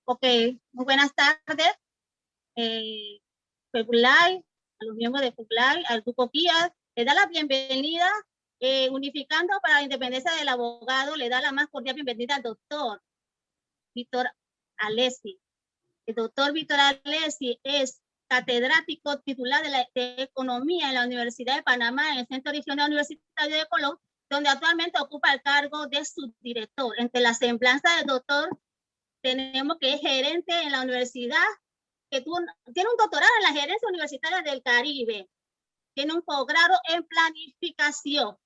Ok, muy buenas tardes. FECULAI, a los miembros de FECULAI, al grupo KIAS, le da la bienvenida, unificando para la independencia del abogado, le da la más cordial bienvenida al doctor Víctor Alessi. El doctor Víctor Alessi es catedrático titular de Economía en la Universidad de Panamá, en el Centro Regional Universitario de Colón, donde actualmente ocupa el cargo de subdirector. Entre la semblanza del doctor tenemos que es gerente en la universidad, que tiene un doctorado en la gerencia universitaria del Caribe, tiene un posgrado en planificación,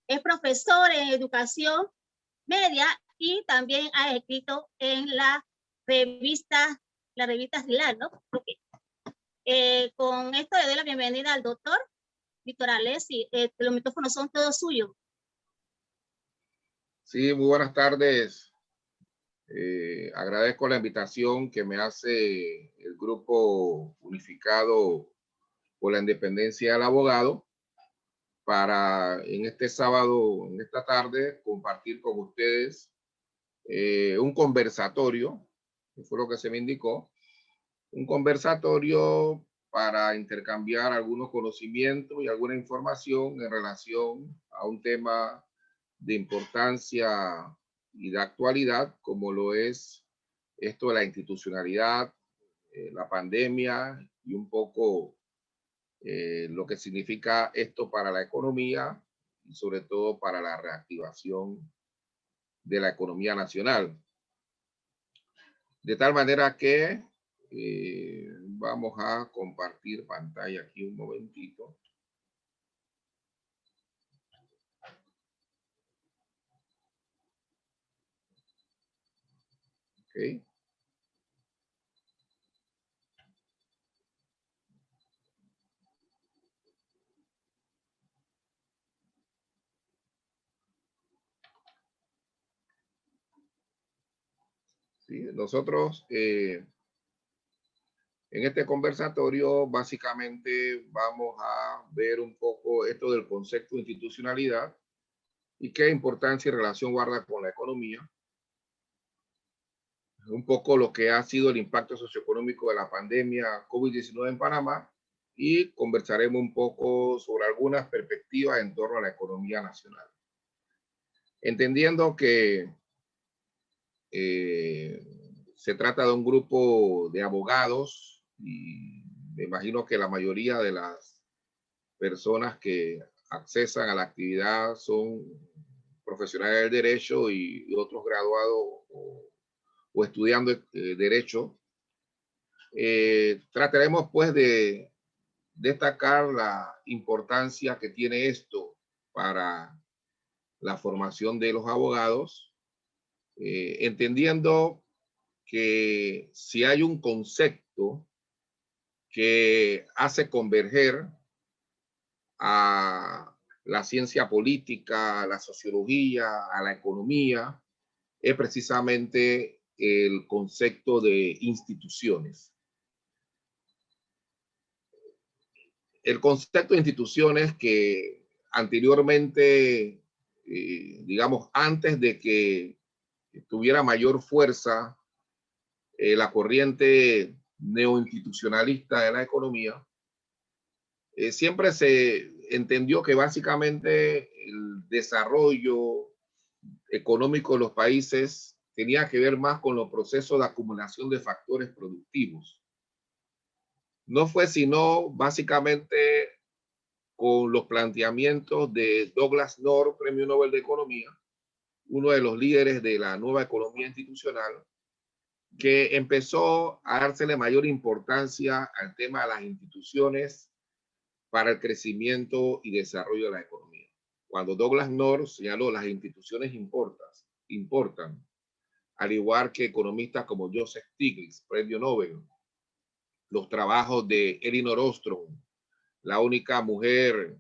es profesor en educación media y también ha escrito en la revista RILAC, ¿no? Okay. Con esto le doy la bienvenida al doctor Víctor Alessi. Los micrófonos son todos suyos. Sí, muy buenas tardes. Agradezco la invitación que me hace el Grupo Unificado por la Independencia del Abogado para en este sábado, en esta tarde, compartir con ustedes un conversatorio, que fue lo que se me indicó, un conversatorio para intercambiar algunos conocimientos y alguna información en relación a un tema de importancia y de actualidad, como lo es esto de la institucionalidad, la pandemia y un poco lo que significa esto para la economía y sobre todo para la reactivación de la economía nacional. De tal manera que vamos a compartir pantalla aquí un momentito. Okay. Sí, nosotros en este conversatorio básicamente vamos a ver un poco esto del concepto de institucionalidad y qué importancia y relación guarda con la economía. Un poco lo que ha sido el impacto socioeconómico de la pandemia COVID-19 en Panamá y conversaremos un poco sobre algunas perspectivas en torno a la economía nacional. Entendiendo que se trata de un grupo de abogados y me imagino que la mayoría de las personas que accesan a la actividad son profesionales del derecho y otros graduados o estudiando derecho. Trataremos pues de destacar la importancia que tiene esto para la formación de los abogados, entendiendo que si hay un concepto que hace converger a la ciencia política, a la sociología, a la economía, es precisamente el concepto de instituciones. El concepto de instituciones que anteriormente, digamos, antes de que tuviera mayor fuerza la corriente neoinstitucionalista de la economía, siempre se entendió que básicamente el desarrollo económico de los países tenía que ver más con los procesos de acumulación de factores productivos. No fue sino básicamente con los planteamientos de Douglas North, Premio Nobel de Economía, uno de los líderes de la nueva economía institucional, que empezó a dársele mayor importancia al tema de las instituciones para el crecimiento y desarrollo de la economía. Cuando Douglas North señaló las instituciones importan, al igual que economistas como Joseph Stiglitz, Premio Nobel, los trabajos de Elinor Ostrom, la única mujer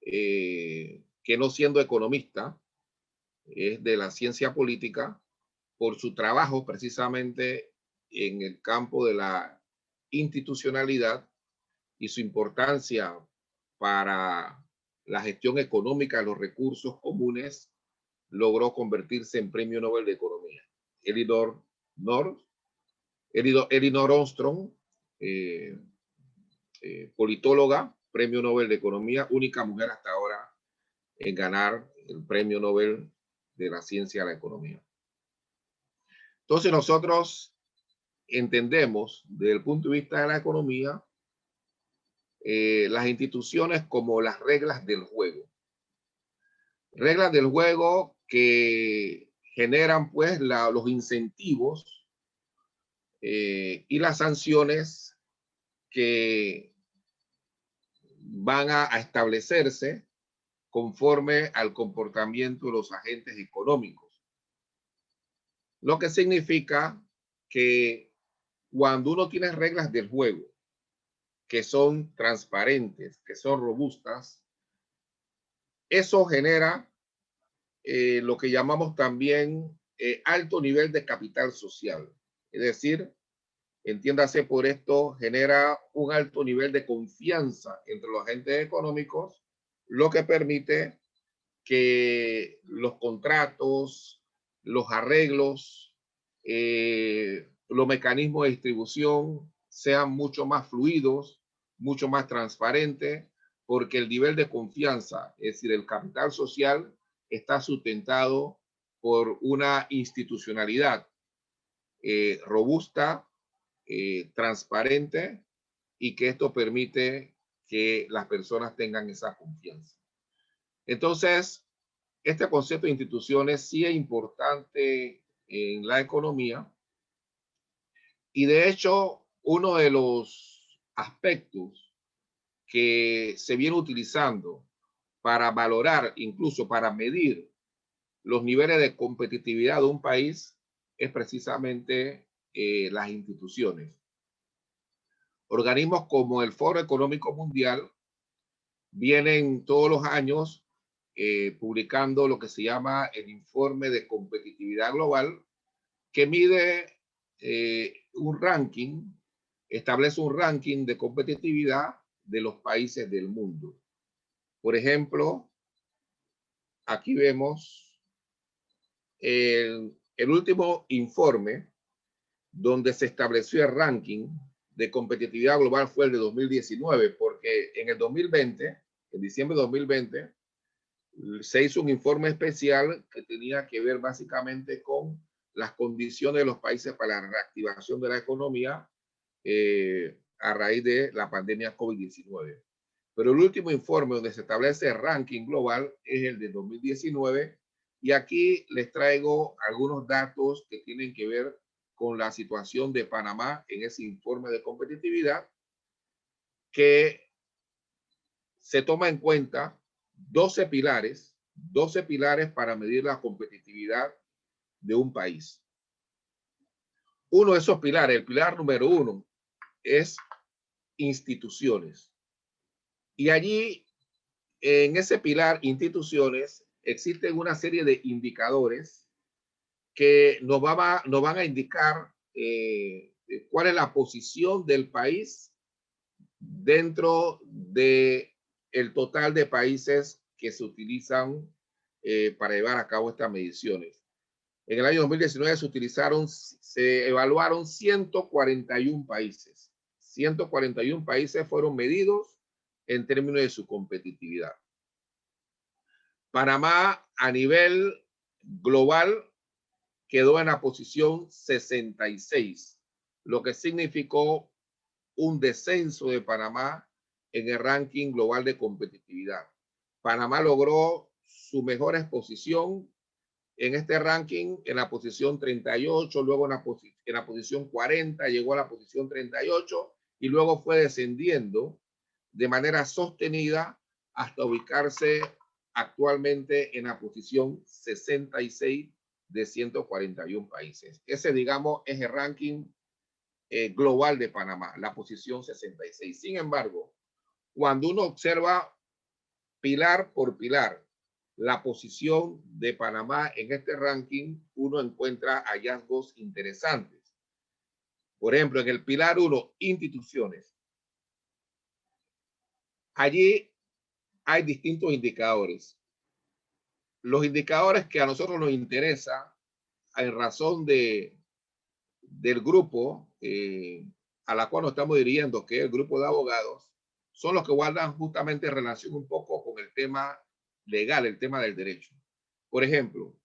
que no siendo economista, es de la ciencia política, por su trabajo precisamente en el campo de la institucionalidad y su importancia para la gestión económica de los recursos comunes, logró convertirse en Premio Nobel de Economía. Elinor North Elinor Ostrom, politóloga, Premio Nobel de Economía, única mujer hasta ahora en ganar el Premio Nobel de la Ciencia de la Economía. Entonces nosotros entendemos desde el punto de vista de la economía las instituciones como las reglas del juego. Reglas del juego que generan pues los incentivos y las sanciones que van a establecerse conforme al comportamiento de los agentes económicos. Lo que significa que cuando uno tiene reglas del juego que son transparentes, que son robustas, eso genera lo que llamamos también alto nivel de capital social. Es decir, entiéndase por esto, genera un alto nivel de confianza entre los agentes económicos, lo que permite que los contratos, los arreglos, los mecanismos de distribución sean mucho más fluidos, mucho más transparentes, porque el nivel de confianza, es decir, el capital social, está sustentado por una institucionalidad robusta, transparente, y que esto permite que las personas tengan esa confianza. Entonces, este concepto de instituciones sí es importante en la economía y de hecho uno de los aspectos que se viene utilizando para valorar, incluso para medir los niveles de competitividad de un país es precisamente las instituciones. Organismos como el Foro Económico Mundial vienen todos los años publicando lo que se llama el Informe de Competitividad Global, que mide un ranking, establece un ranking de competitividad de los países del mundo. Por ejemplo, aquí vemos el último informe donde se estableció el ranking de competitividad global fue el de 2019, porque en el 2020, en diciembre de 2020, se hizo un informe especial que tenía que ver básicamente con las condiciones de los países para la reactivación de la economía a raíz de la pandemia COVID-19. Pero el último informe donde se establece el ranking global es el de 2019 y aquí les traigo algunos datos que tienen que ver con la situación de Panamá en ese informe de competitividad, que se toma en cuenta 12 pilares para medir la competitividad de un país. Uno de esos pilares, el pilar número 1, es instituciones. Y allí, en ese pilar, instituciones, existen una serie de indicadores que nos van a indicar cuál es la posición del país dentro de el total de países que se utilizan para llevar a cabo estas mediciones. En el año 2019 se evaluaron 141 países. 141 países fueron medidos en términos de su competitividad. Panamá a nivel global quedó en la posición 66, lo que significó un descenso de Panamá en el ranking global de competitividad. Panamá logró su mejor exposición en este ranking en la posición 38, luego en la posición 40, llegó a la posición 38 y luego fue descendiendo de manera sostenida hasta ubicarse actualmente en la posición 66 de 141 países. Ese, digamos, es el ranking global de Panamá, la posición 66. Sin embargo, cuando uno observa pilar por pilar la posición de Panamá en este ranking, uno encuentra hallazgos interesantes. Por ejemplo, en el pilar 1, instituciones. Allí hay distintos indicadores. Los indicadores que a nosotros nos interesan en razón de del grupo a la cual nos estamos dirigiendo, que es el grupo de abogados, son los que guardan justamente relación un poco con el tema legal, el tema del derecho. Por ejemplo,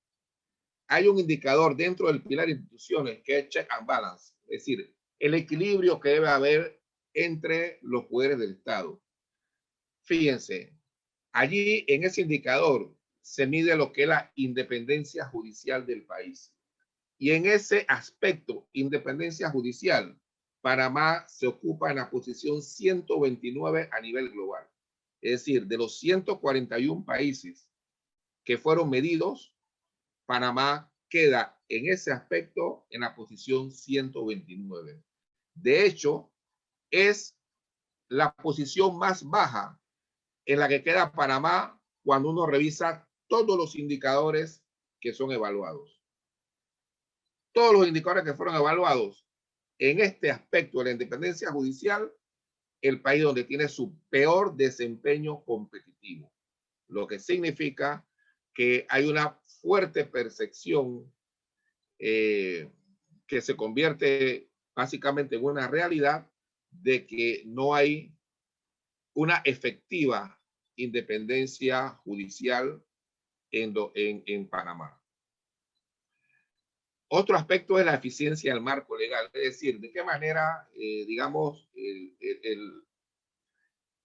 hay un indicador dentro del pilar de instituciones que es check and balance, es decir, el equilibrio que debe haber entre los poderes del Estado. Fíjense, allí en ese indicador se mide lo que es la independencia judicial del país. Y en ese aspecto, independencia judicial, Panamá se ocupa en la posición 129 a nivel global. Es decir, de los 141 países que fueron medidos, Panamá queda en ese aspecto en la posición 129. De hecho, es la posición más baja en la que queda Panamá cuando uno revisa todos los indicadores que son evaluados. Todos los indicadores que fueron evaluados en este aspecto de la independencia judicial, el país donde tiene su peor desempeño competitivo, lo que significa que hay una fuerte percepción que se convierte básicamente en una realidad de que no hay una efectiva independencia judicial en Panamá. Otro aspecto es la eficiencia del marco legal, es decir, de qué manera, digamos,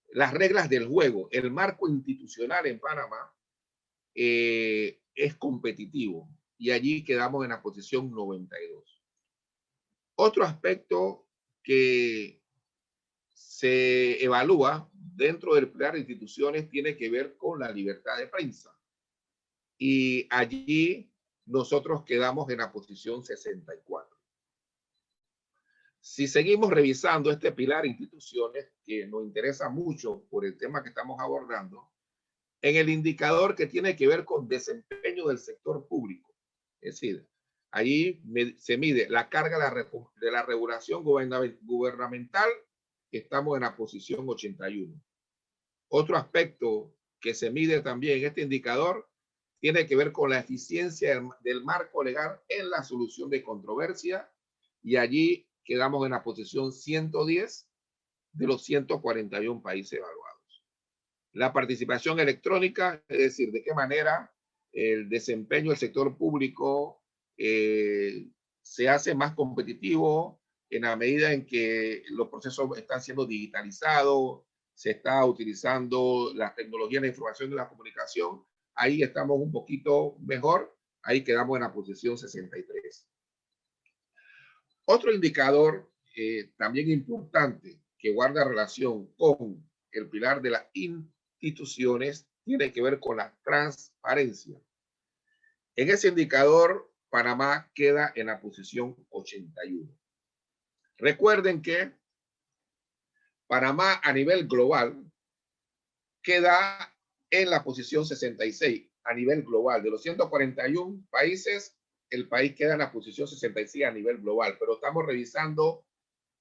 las reglas del juego, el marco institucional en Panamá es competitivo y allí quedamos en la posición 92. Otro aspecto que se evalúa dentro del plan de instituciones tiene que ver con la libertad de prensa. Y allí nosotros quedamos en la posición 64. Si seguimos revisando este pilar de instituciones, que nos interesa mucho por el tema que estamos abordando, en el indicador que tiene que ver con desempeño del sector público, es decir, allí se mide la carga de la regulación gubernamental, estamos en la posición 81. Otro aspecto que se mide también en este indicador tiene que ver con la eficiencia del marco legal en la solución de controversia, y allí quedamos en la posición 110 de los 141 países evaluados. La participación electrónica, es decir, de qué manera el desempeño del sector público se hace más competitivo en la medida en que los procesos están siendo digitalizados, se está utilizando la tecnología de la información y la comunicación. Ahí estamos un poquito mejor, ahí quedamos en la posición 63. Otro indicador también importante que guarda relación con el pilar de las instituciones tiene que ver con la transparencia. En ese indicador, Panamá queda en la posición 81. Recuerden que Panamá a nivel global queda en la posición 66 a nivel global. De los 141 países, el país queda en la posición 66 a nivel global, pero estamos revisando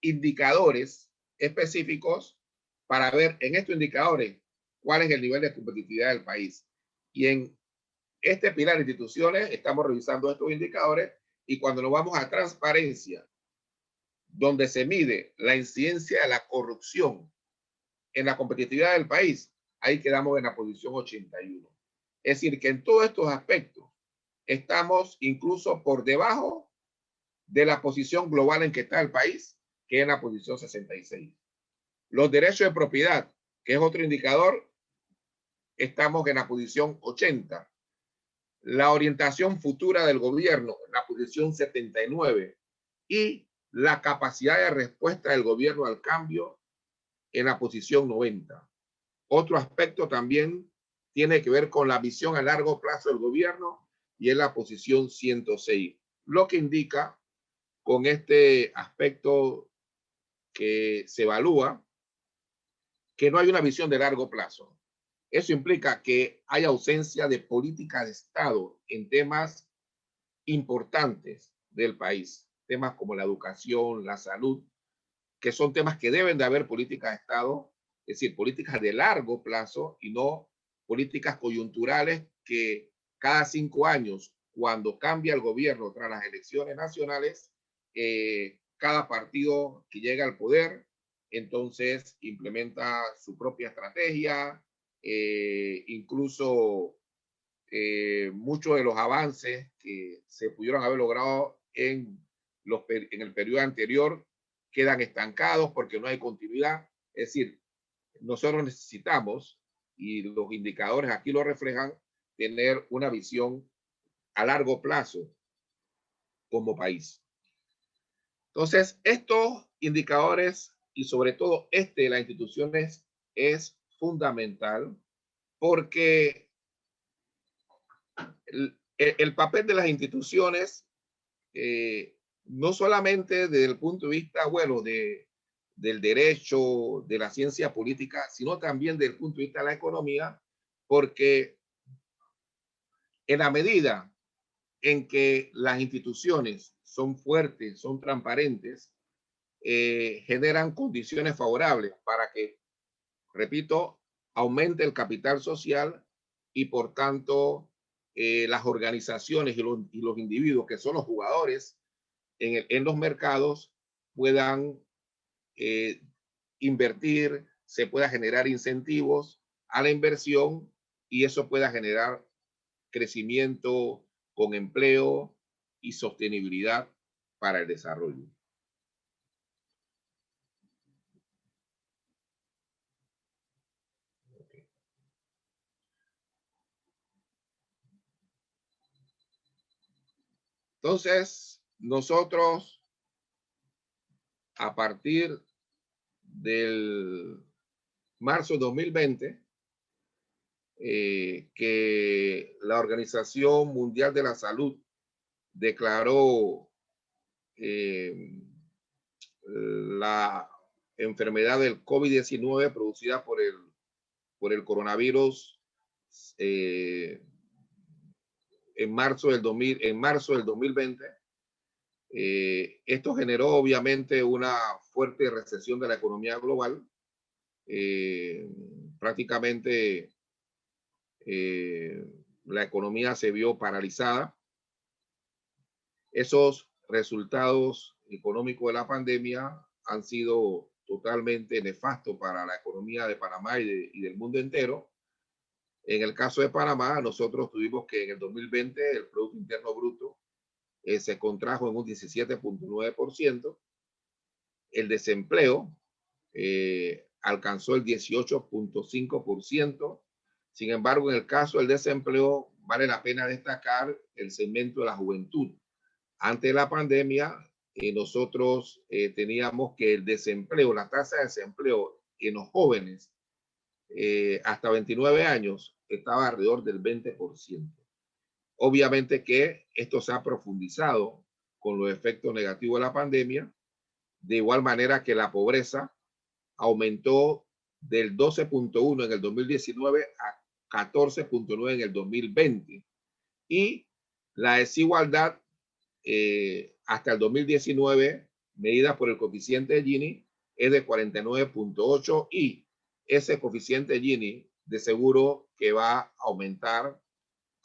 indicadores específicos para ver en estos indicadores cuál es el nivel de competitividad del país. Y en este pilar de instituciones estamos revisando estos indicadores, y cuando nos vamos a transparencia, donde se mide la incidencia de la corrupción en la competitividad del país, ahí quedamos en la posición 81. Es decir, que en todos estos aspectos estamos incluso por debajo de la posición global en que está el país, que es en la posición 66. Los derechos de propiedad, que es otro indicador, estamos en la posición 80. La orientación futura del gobierno, en la posición 79. Y la capacidad de respuesta del gobierno al cambio, en la posición 90. Otro aspecto también tiene que ver con la visión a largo plazo del gobierno, y en la posición 106. Lo que indica con este aspecto que se evalúa que no hay una visión de largo plazo. Eso implica que hay ausencia de política de Estado en temas importantes del país, temas como la educación, la salud, que son temas que deben de haber políticas de Estado, es decir, políticas de largo plazo y no políticas coyunturales que cada 5 años, cuando cambia el gobierno tras las elecciones nacionales, cada partido que llega al poder, entonces implementa su propia estrategia, incluso muchos de los avances que se pudieron haber logrado en el periodo anterior quedan estancados porque no hay continuidad. Es decir, nosotros necesitamos, y los indicadores aquí lo reflejan, tener una visión a largo plazo como país. Entonces, estos indicadores y sobre todo de las instituciones es fundamental porque el papel de las instituciones, no solamente desde el punto de vista, bueno, del derecho, de la ciencia política, sino también desde el punto de vista de la economía, porque en la medida en que las instituciones son fuertes, son transparentes, generan condiciones favorables para que, repito, aumente el capital social y por tanto las organizaciones y los individuos que son los jugadores en los mercados puedan invertir, se pueda generar incentivos a la inversión y eso pueda generar crecimiento con empleo y sostenibilidad para el desarrollo. Entonces, nosotros, a partir del marzo de 2020, que la Organización Mundial de la Salud declaró la enfermedad del COVID-19 producida por el coronavirus en marzo del 2020. Esto generó obviamente una fuerte recesión de la economía global. Prácticamente la economía se vio paralizada. Esos resultados económicos de la pandemia han sido totalmente nefastos para la economía de Panamá y del mundo entero. En el caso de Panamá, nosotros tuvimos que en el 2020 el Producto Interno Bruto se contrajo en un 17.9%. El desempleo alcanzó el 18.5%. Sin embargo, en el caso del desempleo, vale la pena destacar el segmento de la juventud. Antes de la pandemia, nosotros teníamos que el desempleo, la tasa de desempleo en los jóvenes hasta 29 años estaba alrededor del 20%. Obviamente que esto se ha profundizado con los efectos negativos de la pandemia, de igual manera que la pobreza aumentó del 12.1 en el 2019 a 14.9 en el 2020 y la desigualdad hasta el 2019, medida por el coeficiente de Gini, es de 49.8 y ese coeficiente Gini de seguro que va a aumentar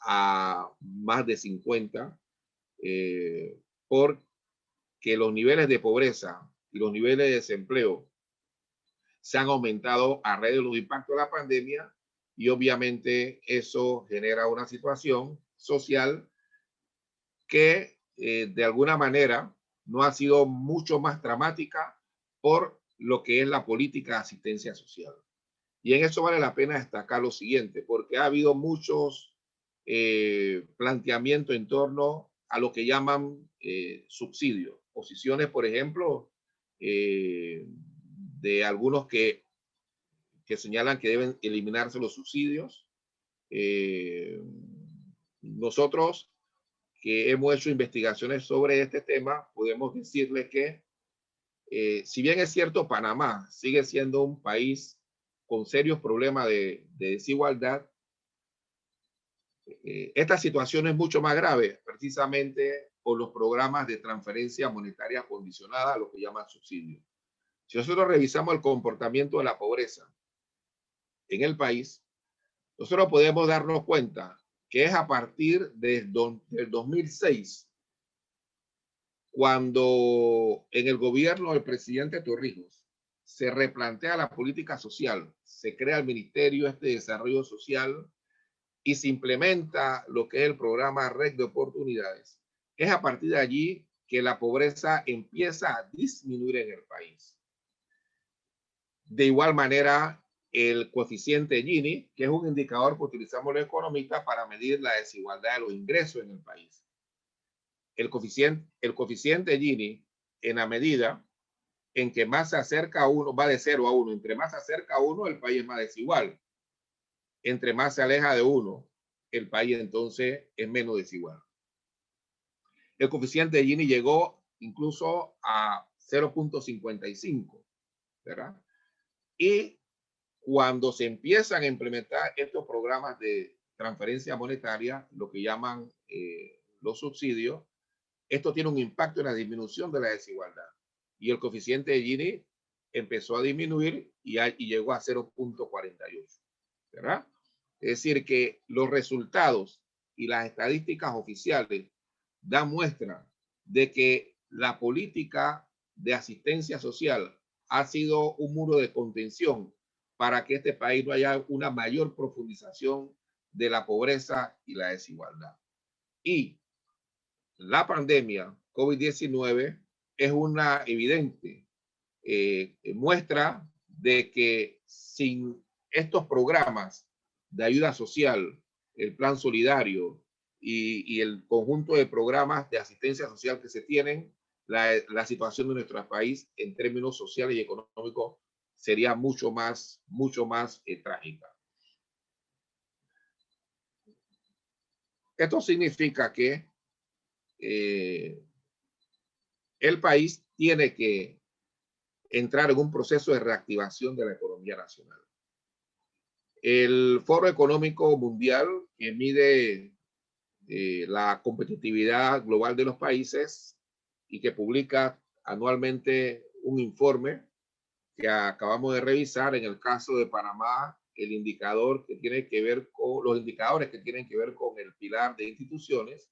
a más de 50 porque los niveles de pobreza y los niveles de desempleo se han aumentado a raíz de los impactos de la pandemia y obviamente eso genera una situación social que de alguna manera no ha sido mucho más dramática por lo que es la política de asistencia social. Y en eso vale la pena destacar lo siguiente, porque ha habido muchos planteamientos en torno a lo que llaman subsidios. Posiciones, por ejemplo, de algunos que señalan que deben eliminarse los subsidios. Nosotros que hemos hecho investigaciones sobre este tema, podemos decirle que si bien es cierto, Panamá sigue siendo un país con serios problemas de desigualdad, esta situación es mucho más grave precisamente por los programas de transferencia monetaria condicionada, lo que llaman subsidios. Si nosotros revisamos el comportamiento de la pobreza en el país, nosotros podemos darnos cuenta que es a partir del 2006 cuando en el gobierno del presidente Torrijos se replantea la política social, se crea el Ministerio de Desarrollo Social y se implementa lo que es el programa Red de Oportunidades, es a partir de allí que la pobreza empieza a disminuir en el país. De igual manera, el coeficiente Gini, que es un indicador que utilizamos los economistas para medir la desigualdad de los ingresos en el país. El coeficiente Gini, en la medida en que más se acerca a 1, va de 0 a 1. Entre más se acerca a 1, el país es más desigual. Entre más se aleja de 1, el país entonces es menos desigual. El coeficiente Gini llegó incluso a 0.55, ¿verdad? Y cuando se empiezan a implementar estos programas de transferencia monetaria, lo que llaman los subsidios, esto tiene un impacto en la disminución de la desigualdad. Y el coeficiente de Gini empezó a disminuir y llegó a 0.48, ¿verdad? Es decir, que los resultados y las estadísticas oficiales dan muestra de que la política de asistencia social ha sido un muro de contención para que este país no haya una mayor profundización de la pobreza y la desigualdad. Y la pandemia COVID-19 es una evidente muestra de que sin estos programas de ayuda social, el plan solidario y el conjunto de programas de asistencia social que se tienen, la situación de nuestro país en términos sociales y económicos sería mucho más trágica. Esto significa que el país tiene que entrar en un proceso de reactivación de la economía nacional. El Foro Económico Mundial, que mide la competitividad global de los países y que publica anualmente un informe que acabamos de revisar, en el caso de Panamá, el indicador que tiene que ver con los indicadores que tienen que ver con el pilar de instituciones.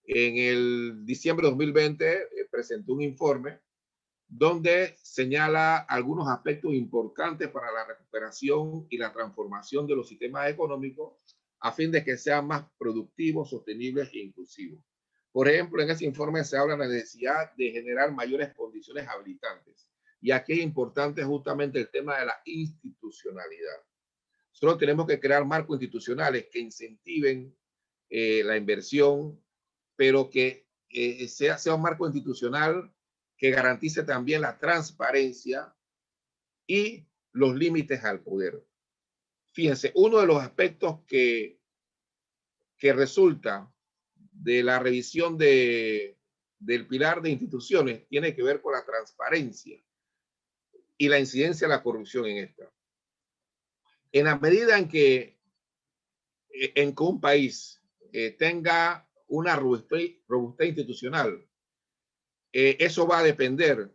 En el diciembre de 2020 presentó un informe donde señala algunos aspectos importantes para la recuperación y la transformación de los sistemas económicos a fin de que sean más productivos, sostenibles e inclusivos. Por ejemplo, en ese informe se habla de la necesidad de generar mayores condiciones habilitantes. Y aquí es importante justamente el tema de la institucionalidad. Solo tenemos que crear marcos institucionales que incentiven la inversión, pero que sea un marco institucional que garantice también la transparencia y los límites al poder. Fíjense, uno de los aspectos que resulta de la revisión del pilar de instituciones tiene que ver con la transparencia y la incidencia de la corrupción en esta. En la medida en que un país tenga una robustez institucional, eso va a depender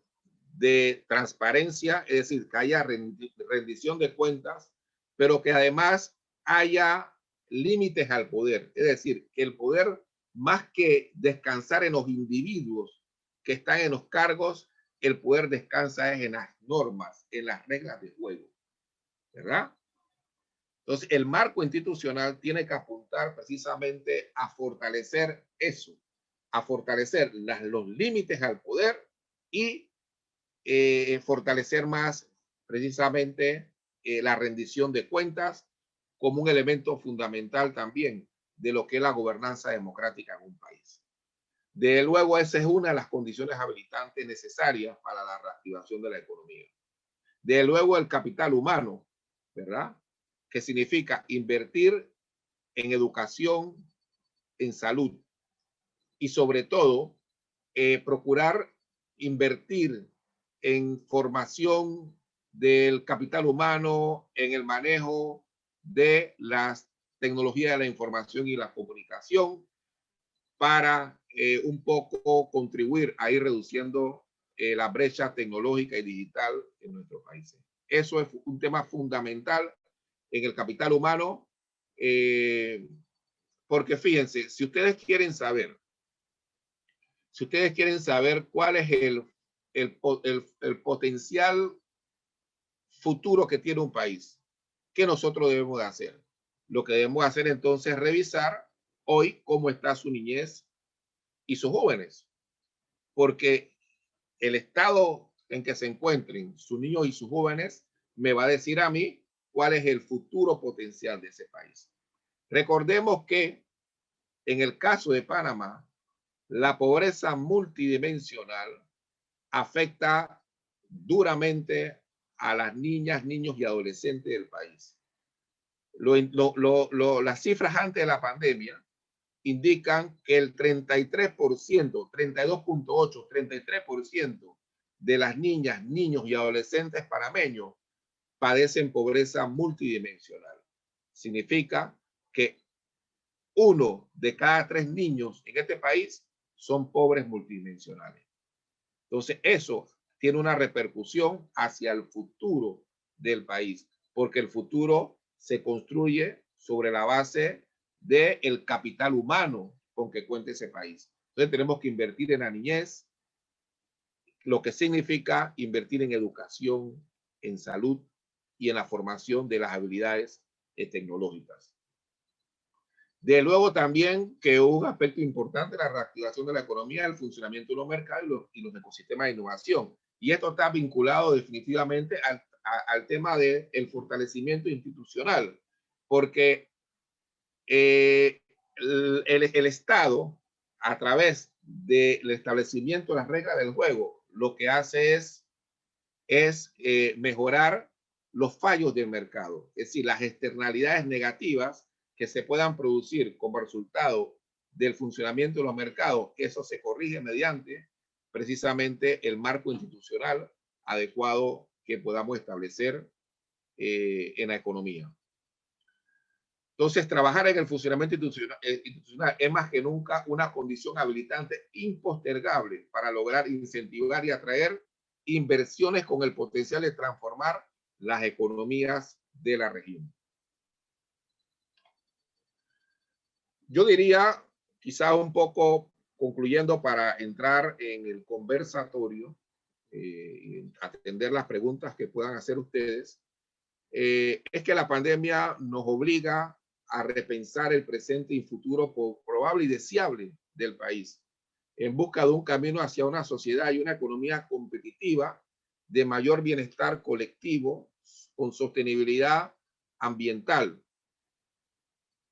de transparencia, es decir, que haya rendición de cuentas, pero que además haya límites al poder. Es decir, que el poder, más que descansar en los individuos que están en los cargos, el poder descansa en las normas, en las reglas de juego, ¿verdad? Entonces, el marco institucional tiene que apuntar precisamente a fortalecer eso, a fortalecer los límites al poder y fortalecer más precisamente la rendición de cuentas como un elemento fundamental también de lo que es la gobernanza democrática en un país. De luego, esa es una de las condiciones habilitantes necesarias para la reactivación de la economía. De luego, el capital humano, ¿verdad? Que significa invertir en educación, en salud y sobre todo procurar invertir en formación del capital humano, en el manejo de las tecnologías de la información y la comunicación para un poco contribuir a ir reduciendo la brecha tecnológica y digital en nuestros países. Eso es un tema fundamental en el capital humano, porque fíjense, si ustedes quieren saber si ustedes quieren saber cuál es el potencial futuro que tiene un país, ¿qué nosotros debemos de hacer? Lo que debemos hacer entonces es revisar hoy cómo está su niñez y sus jóvenes, porque el estado en que se encuentren sus niños y sus jóvenes me va a decir a mí cuál es el futuro potencial de ese país. Recordemos que en el caso de Panamá, la pobreza multidimensional afecta duramente a las niñas, niños y adolescentes del país. Las cifras antes de la pandemia indican que el 33%, 32.8, 33% de las niñas, niños y adolescentes panameños padecen pobreza multidimensional. Significa que 1 de cada 3 niños en este país son pobres multidimensionales. Entonces, eso tiene una repercusión hacia el futuro del país, porque el futuro se construye sobre la base del capital humano con que cuenta ese país. Entonces, tenemos que invertir en la niñez, lo que significa invertir en educación, en salud y en la formación de las habilidades tecnológicas. De luego también que un aspecto importante, la reactivación de la economía, el funcionamiento de los mercados y los ecosistemas de innovación. Y esto está vinculado definitivamente al tema del fortalecimiento institucional, porque el Estado, a través del establecimiento de las reglas del juego, lo que hace es mejorar los fallos del mercado, es decir, las externalidades negativas que se puedan producir como resultado del funcionamiento de los mercados. Eso se corrige mediante precisamente el marco institucional adecuado que podamos establecer en la economía. Entonces, trabajar en el funcionamiento institucional es más que nunca una condición habilitante impostergable para lograr incentivar y atraer inversiones con el potencial de transformar las economías de la región. Yo diría, quizá un poco concluyendo para entrar en el conversatorio, y atender las preguntas que puedan hacer ustedes, es que la pandemia nos obliga a repensar el presente y futuro probable y deseable del país, en busca de un camino hacia una sociedad y una economía competitiva de mayor bienestar colectivo con sostenibilidad ambiental.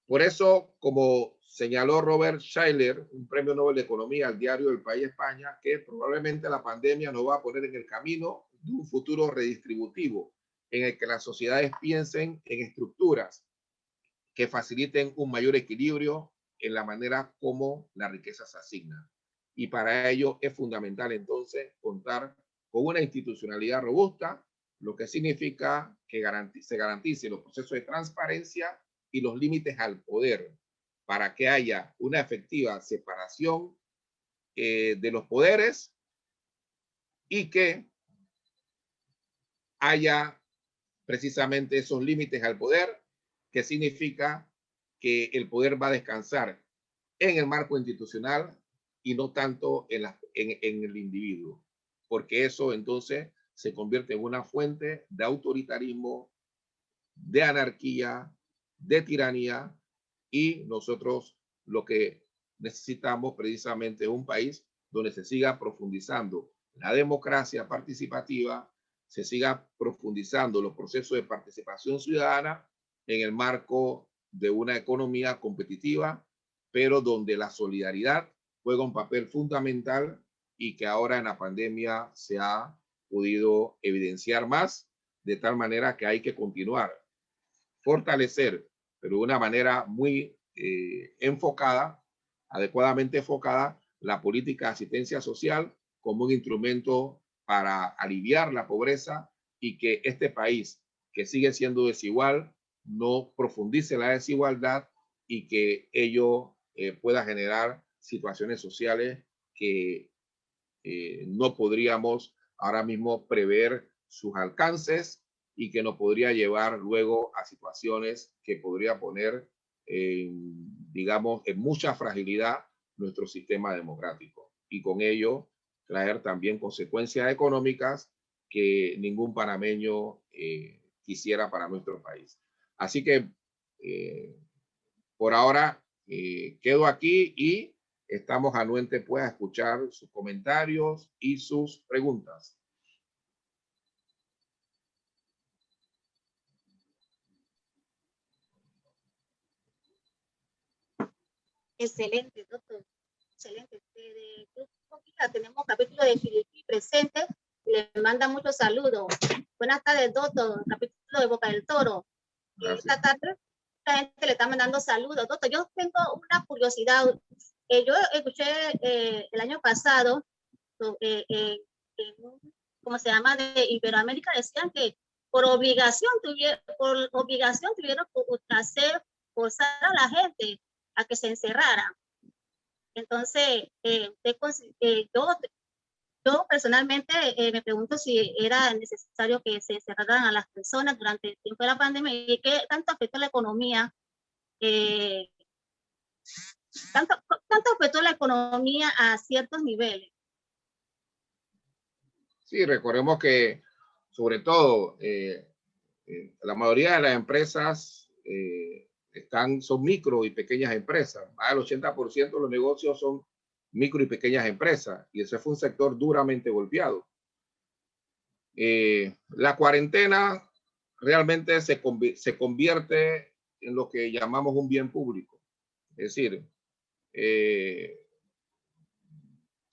Por eso, como señaló Robert Shiller, un premio Nobel de Economía al diario El País España, que probablemente la pandemia nos va a poner en el camino de un futuro redistributivo, en el que las sociedades piensen en estructuras que faciliten un mayor equilibrio en la manera como la riqueza se asigna. Y para ello es fundamental entonces contar con una institucionalidad robusta, lo que significa que se garantice los procesos de transparencia y los límites al poder, para que haya una efectiva separación de los poderes y que haya precisamente esos límites al poder, que significa que el poder va a descansar en el marco institucional y no tanto en el individuo, porque eso entonces se convierte en una fuente de autoritarismo, de anarquía, de tiranía, y nosotros lo que necesitamos precisamente es un país donde se siga profundizando la democracia participativa, se siga profundizando los procesos de participación ciudadana en el marco de una economía competitiva, pero donde la solidaridad juega un papel fundamental y que ahora en la pandemia se ha podido evidenciar más, de tal manera que hay que continuar, fortalecer, pero de una manera muy enfocada, adecuadamente enfocada, la política de asistencia social como un instrumento para aliviar la pobreza y que este país, que sigue siendo desigual, no profundice la desigualdad y que ello pueda generar situaciones sociales que no podríamos ahora mismo prever sus alcances y que nos podría llevar luego a situaciones que podría poner, digamos, en mucha fragilidad nuestro sistema democrático. y con ello traer también consecuencias económicas que ningún panameño quisiera para nuestro país. Así que por ahora quedo aquí y estamos anuentes pues a escuchar sus comentarios y sus preguntas. Excelente, doctor. Excelente. Tenemos capítulo de Filipe presente. Le manda muchos saludos. Buenas tardes, doctor. Capítulo de Boca del Toro. Esta tarde la gente le está mandando saludos. Doctor, yo tengo una curiosidad. Yo escuché el año pasado, ¿cómo se llama? De Iberoamérica, decían que por obligación tuvieron que hacer, forzar a la gente a que se encerrara. Entonces, yo personalmente me pregunto si era necesario que se encerraran a las personas durante el tiempo de la pandemia y qué tanto afectó la economía, tanto afectó la economía a ciertos niveles. Sí, recordemos que sobre todo la mayoría de las empresas son micro y pequeñas empresas. Más del 80% de los negocios son micro y pequeñas empresas y ese fue un sector duramente golpeado. La cuarentena realmente se convierte en lo que llamamos un bien público. Es decir,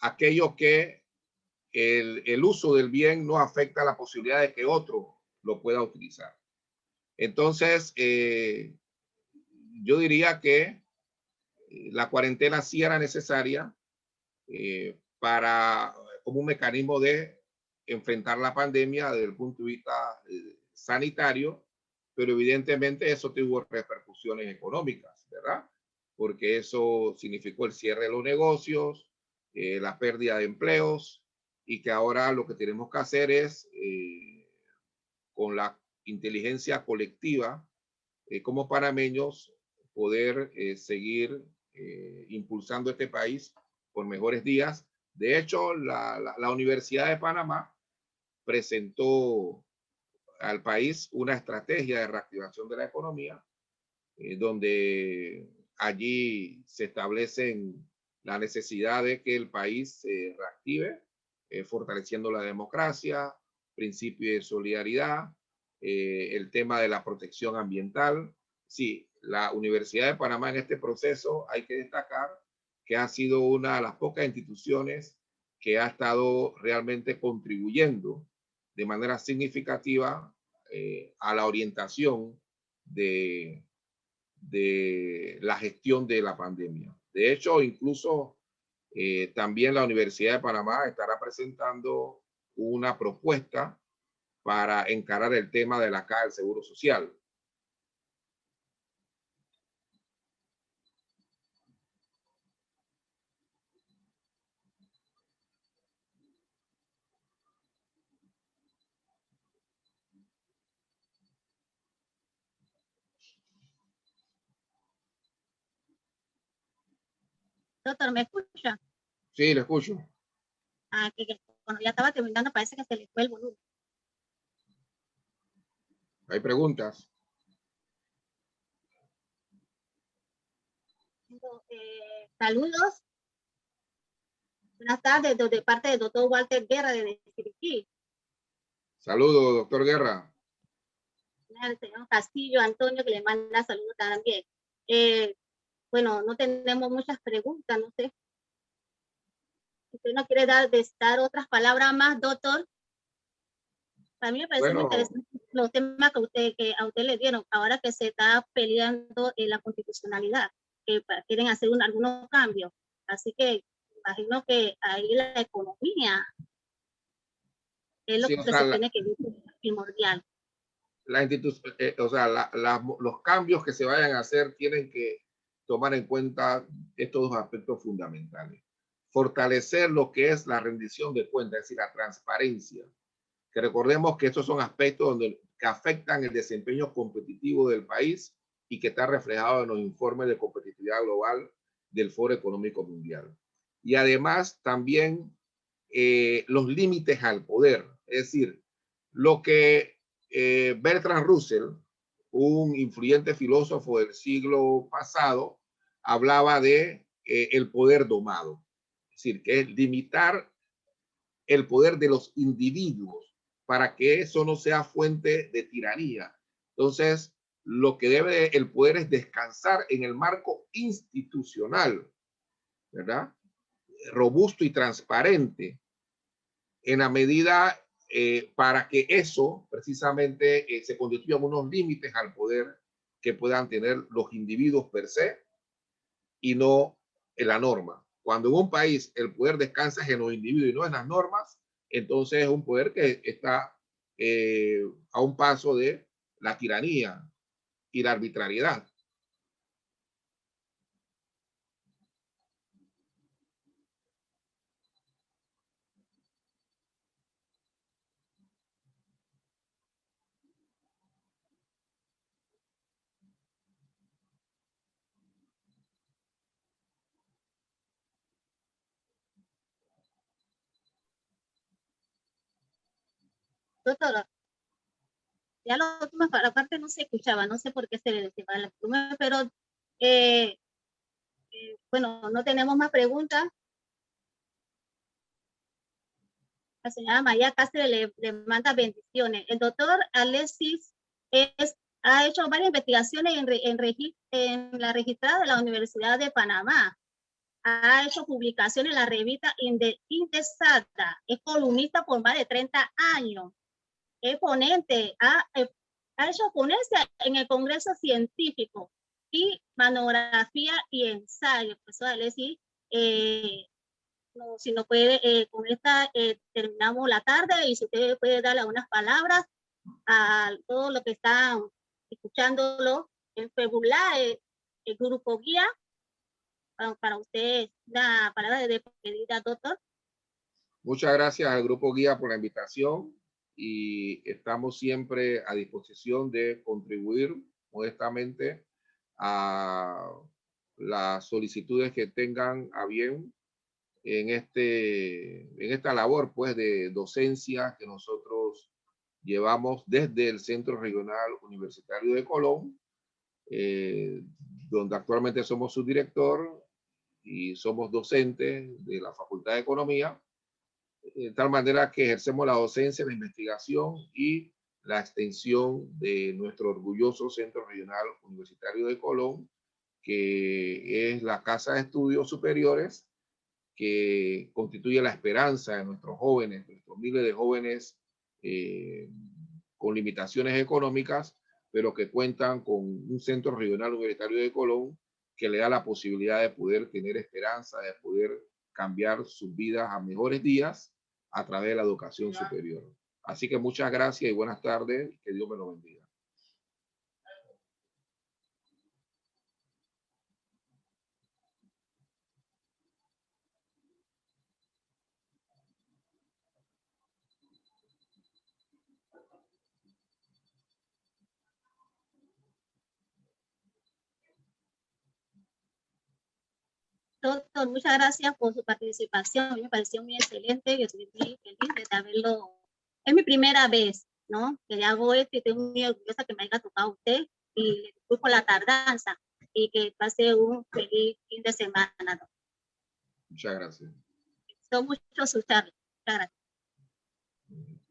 aquello que el uso del bien no afecta la posibilidad de que otro lo pueda utilizar. Entonces, yo diría que la cuarentena sí era necesaria como un mecanismo de enfrentar la pandemia desde el punto de vista sanitario, pero evidentemente eso tuvo repercusiones económicas, ¿verdad? Porque eso significó el cierre de los negocios, la pérdida de empleos, y que ahora lo que tenemos que hacer es, con la inteligencia colectiva, como panameños, poder seguir impulsando este país por mejores días. De hecho, la Universidad de Panamá presentó al país una estrategia de reactivación de la economía, donde allí se establecen la necesidad de que el país se reactive, fortaleciendo la democracia, principio de solidaridad, el tema de la protección ambiental. Sí, la Universidad de Panamá en este proceso hay que destacar que ha sido una de las pocas instituciones que ha estado realmente contribuyendo de manera significativa a la orientación de la gestión de la pandemia. De hecho, incluso también la Universidad de Panamá estará presentando una propuesta para encarar el tema de la caja del Seguro Social. Doctor, ¿me escucha? Sí, le escucho. Cuando ya estaba terminando parece que se le fue el volumen. ¿Hay preguntas? Saludos. Buenas tardes, de parte del doctor Walter Guerra de Chiriquí. Saludos, doctor Guerra. El señor Castillo Antonio, que le manda saludos también. Bueno, no tenemos muchas preguntas, no sé. ¿Usted no quiere dar otras palabras más, doctor? A mí me parece muy interesante los temas que a usted le dieron, ahora que se está peleando en la constitucionalidad, que quieren hacer algunos cambios. Así que imagino que ahí la economía es lo que se tiene que ver primordial. La institución, o sea, los cambios que se vayan a hacer tienen que tomar en cuenta estos dos aspectos fundamentales. Fortalecer lo que es la rendición de cuentas, es decir, la transparencia. Que recordemos que estos son aspectos que afectan el desempeño competitivo del país y que está reflejado en los informes de competitividad global del Foro Económico Mundial. y además también los límites al poder. Es decir, lo que Bertrand Russell, un influyente filósofo del siglo pasado, hablaba de el poder domado. Es decir, que es limitar el poder de los individuos para que eso no sea fuente de tiranía. Entonces, lo que debe el poder es descansar en el marco institucional, ¿verdad? Robusto y transparente, en la medida para que eso precisamente se constituyan unos límites al poder que puedan tener los individuos per se y no en la norma. Cuando en un país el poder descansa en los individuos y no en las normas, entonces es un poder que está a un paso de la tiranía y la arbitrariedad. Doctora, ya la última parte no se escuchaba, no sé por qué se le decía la última, pero eh, bueno, no tenemos más preguntas. La señora María Cáceres le manda bendiciones. El doctor Alexis ha hecho varias investigaciones en la registrada de la Universidad de Panamá. Ha hecho publicaciones en la revista Indesata. Es columnista por más de 30 años. Es ponente, ha hecho ponencia en el Congreso Científico y monografía y ensayo. Profesor Alexis, no, si no puede, con esta terminamos la tarde y si usted puede dar algunas palabras a todos los que están escuchándolo en Febula, el grupo guía, para usted una palabra de despedida, doctor. Muchas gracias al grupo guía por la invitación y estamos siempre a disposición de contribuir modestamente a las solicitudes que tengan a bien en esta labor pues de docencia que nosotros llevamos desde el Centro Regional Universitario de Colón, donde actualmente somos su director y somos docentes de la Facultad de Economía, de tal manera que ejercemos la docencia, la investigación y la extensión de nuestro orgulloso Centro Regional Universitario de Colón, que es la casa de estudios superiores que constituye la esperanza de nuestros jóvenes, nuestros miles de jóvenes con limitaciones económicas, pero que cuentan con un Centro Regional Universitario de Colón que le da la posibilidad de poder tener esperanza, de poder cambiar sus vidas a mejores días a través de la educación superior. Así que muchas gracias y buenas tardes. Que Dios me lo bendiga. Doctor, muchas gracias por su participación. Me pareció muy excelente. Yo estoy muy feliz de haberlo. Es mi primera vez, ¿no? Que hago esto y estoy muy orgullosa que me haya tocado a usted y le disculpo la tardanza y que pase un feliz fin de semana, ¿no? Muchas gracias. Son muchos sus charlas. Muchas gracias.